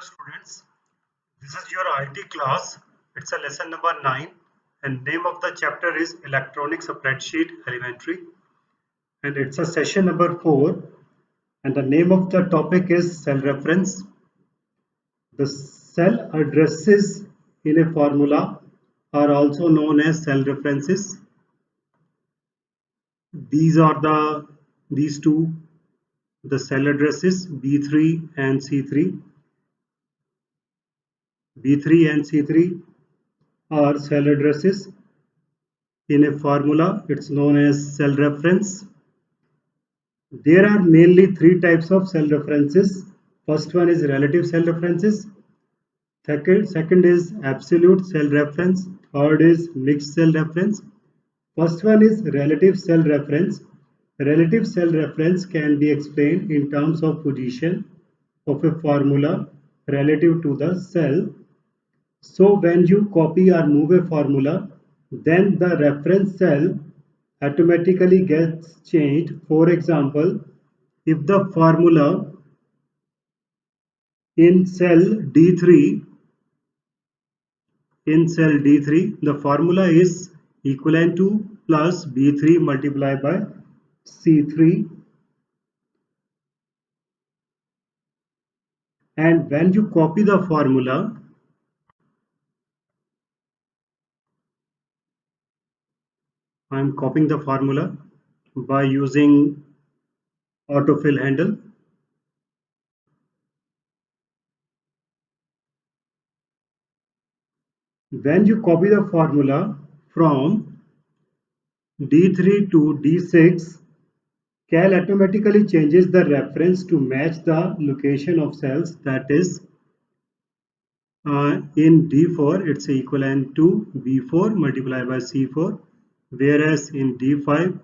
Hello students, this is your IT class. It's a lesson number 9 and name of the chapter is Electronic Spreadsheet Elementary and it's a session number 4 and the name of the topic is cell reference. The cell addresses in a formula are also known as cell references. These are these two the cell addresses B3 and C3. B3 and C3 are cell addresses in a formula. It's known as cell reference. There are mainly three types of cell references. First one is relative cell references. Second is absolute cell reference. Third is mixed cell reference. First one is relative cell reference. Relative cell reference can be explained in terms of position of a formula relative to the cell. So when you copy or move a formula, then the reference cell automatically gets changed. For example, if the formula in cell D3, the formula is equivalent to plus B3 multiplied by C3, and when you copy the formula, I am copying the formula by using autofill handle. When you copy the formula from D3 to D6, Cal automatically changes the reference to match the location of cells. That is, in D4 it's equivalent to B4 multiplied by C4, whereas in D5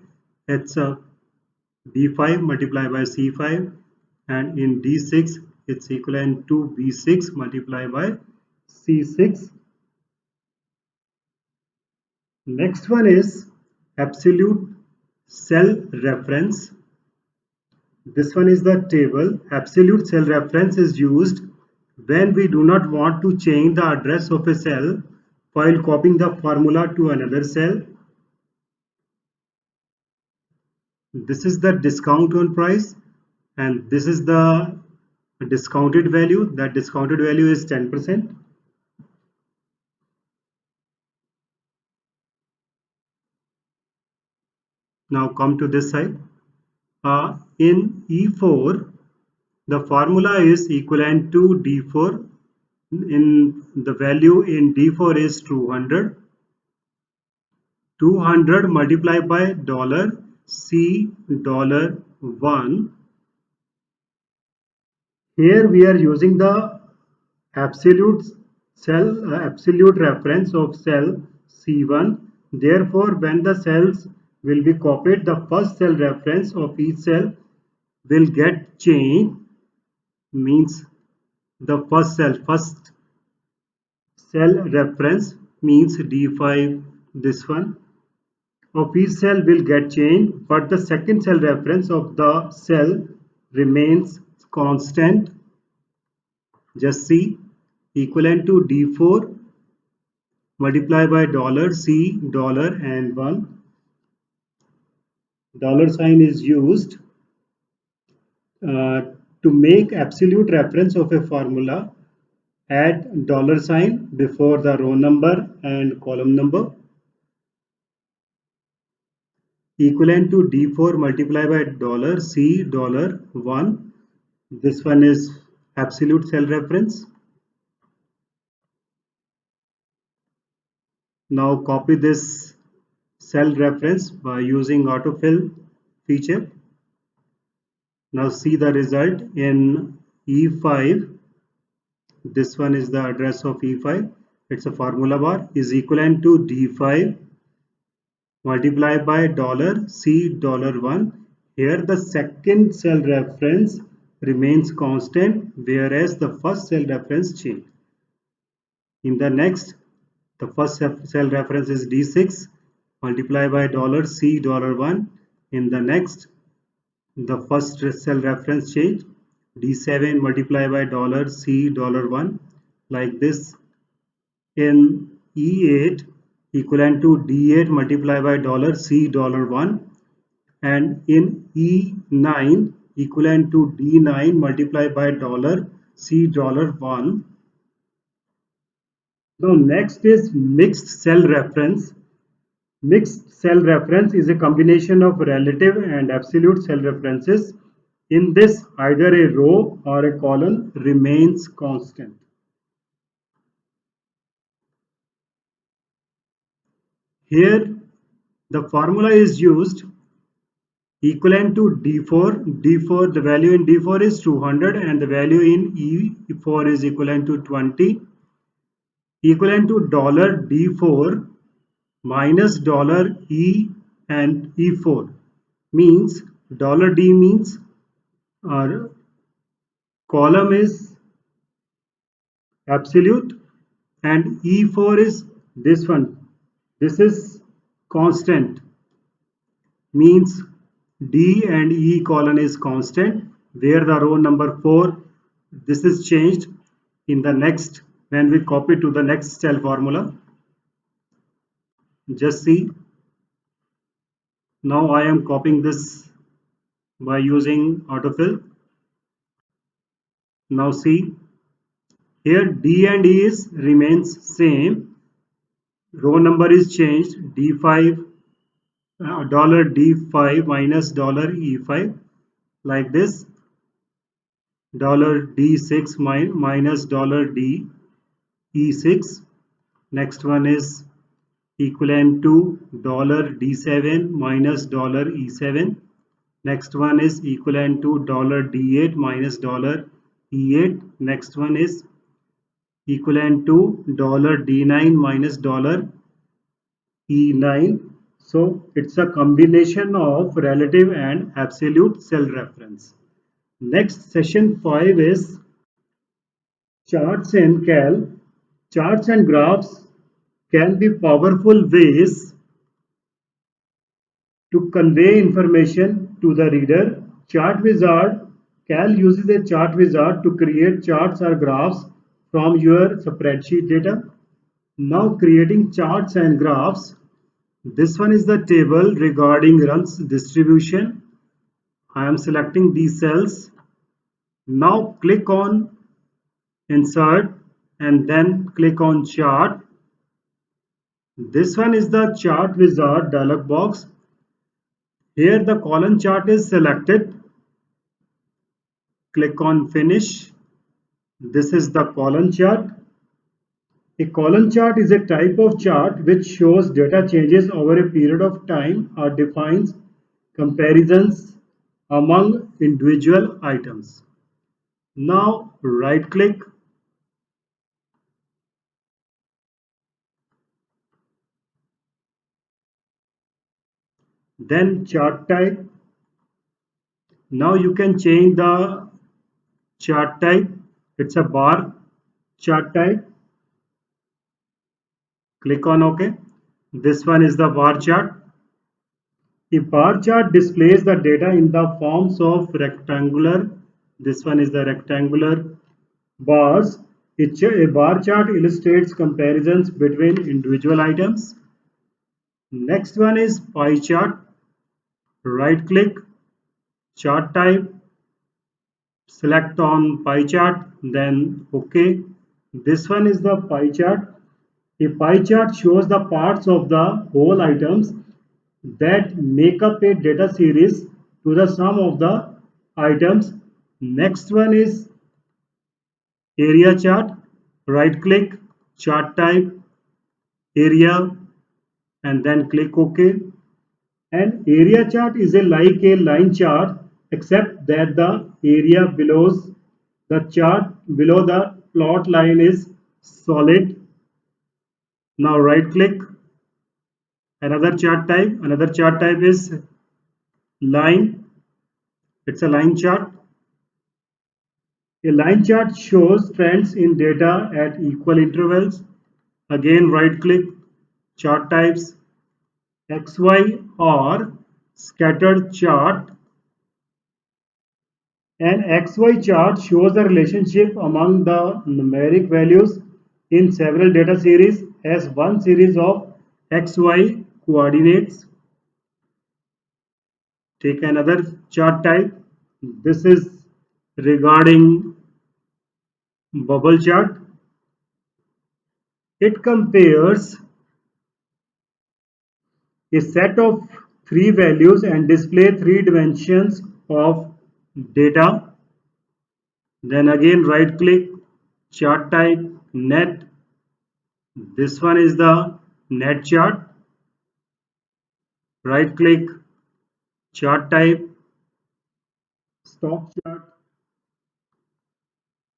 it's B5 multiplied by C5, and in D6 it's equivalent to B6 multiplied by C6. Next one is absolute cell reference. This one is the table. Absolute cell reference is used when we do not want to change the address of a cell while copying the formula to another cell. This is the discount on price and this is the discounted value. That discounted value is 10%. Now come to this side. In E4, the formula is equivalent to D4. In the value in D4 is 200. 200 multiplied by $C $1. Here we are using the absolute absolute reference of cell C1. Therefore, when the cells will be copied, the first cell reference of each cell will get changed. Means the first cell reference means D5, this one of each cell will get changed, but the second cell reference of the cell remains constant. Just see, equivalent to D4 multiplied by $C and 1. Dollar sign is used to make absolute reference of a formula. Add dollar sign before the row number and column number. Equivalent to D4 multiplied by $C $1. This one is absolute cell reference. Now copy this cell reference by using autofill feature. Now see the result in E5. This one is the address of E5. It's a formula bar is equivalent to D5 multiplied by $C $1. Here the second cell reference remains constant, whereas the first cell reference changed. In the next, the first cell reference is D6 multiplied by $C $1. In the next, the first cell reference changed, D7 multiplied by $C $1 like this. In E8 equivalent to D8 multiplied by $C $1, and in E9 equivalent to D9 multiplied by $C $1. Now next is mixed cell reference. Mixed cell reference is a combination of relative and absolute cell references. In this, either a row or a column remains constant. Here, the formula is used equivalent to D4. D4, the value in D4 is 200 and the value in E4 is equivalent to 20. Equivalent to $D4 minus $E and E4 means $D means our column is absolute and E4 is this one. This is constant, means D and E column is constant, where the row number 4, this is changed in the next when we copy to the next cell formula. Just see, now I am copying this by using autofill. Now see, here D and E is remains same, row number is changed, D5 $D5 minus $E5 like this, $D6 minus $DE6. Next one is equivalent to $D7 minus $E7. Next one is equivalent to $D8 minus $E8. Next one is equivalent to $D9 minus E9. So it's a combination of relative and absolute cell reference. Next, session 5 is charts and cal. Charts and graphs can be powerful ways to convey information to the reader. Chart Wizard, Cal uses a chart wizard to create charts or graphs from your spreadsheet data. Now creating charts and graphs. This one is the table regarding runs distribution. I am selecting these cells. Now click on insert and then click on chart. This one is the chart wizard dialog box. Here the column chart is selected. Click on finish. This is the column chart. A column chart is a type of chart which shows data changes over a period of time or defines comparisons among individual items. Now right click, then chart type. Now you can change the chart type. It's a bar chart type. Click on OK. This one is the bar chart. A bar chart displays the data in the forms of rectangular. This one is the rectangular bars. A bar chart illustrates comparisons between individual items. Next one is pie chart. Right click, chart type, select on pie chart, then OK. This one is the pie chart. A pie chart shows the parts of the whole items that make up a data series to the sum of the items. Next one is area chart. Right click, chart type, area, and then click OK. An area chart is like a line chart except that the area below the plot line is solid. Now right click, another chart type. Another chart type is line. It's a line chart. A line chart shows trends in data at equal intervals. Again right click, chart types, XY or scattered chart. An XY chart shows the relationship among the numeric values in several data series as one series of XY coordinates. Take another chart type. This is regarding bubble chart. It compares a set of three values and display three dimensions of data. Then again right click, chart type, net. This one is the net chart. Right click, chart type, stock chart,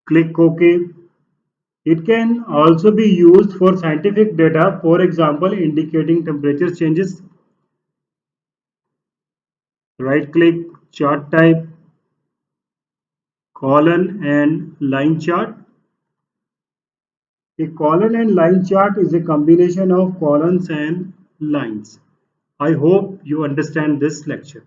click OK. It can also be used for scientific data, for example, indicating temperature changes. Right click, chart type, column and line chart. A column and line chart is a combination of columns and lines. I hope you understand this lecture.